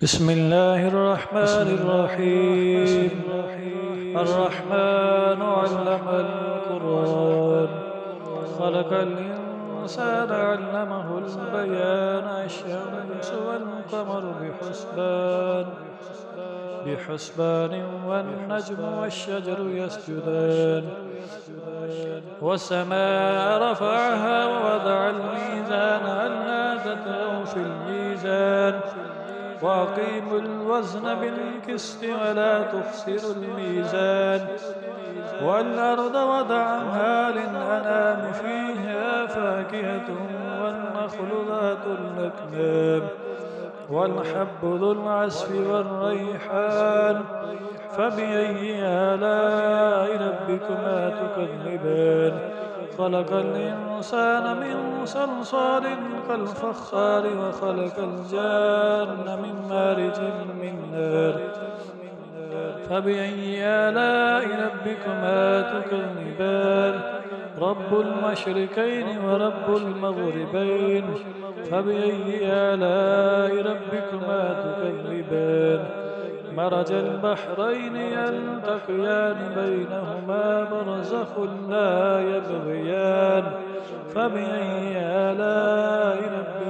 بسم الله الرحمن الرحيم. الرحمن علم القرآن، خلق الإنسان علمه البيان. الشمس والقمر بحسبان والنجم والشجر يسجدان، والسماء رفعها ووضع الميزان ألا تطغوا في الميزان، وأقيموا الوزن بالقسط ولا تخسروا الميزان، والأرض وضعها للأنام فيها فاكهة والنخل ذات الأكمام والحب ذو العصف والريحان، فبأي آلاء ربكما تكذبان؟ خلق الإنسان من صلصال كالفخار، وخلق الجان من مارج من نار، فبأي آلاء ربكما تكذبان؟ رب المشركين ورب المغربين، فبأي آلاء ربكما تكذبان؟ مرج البحرين يلتقيان بينهما برزخ لا يبغيان، فبأي آلاء ربكما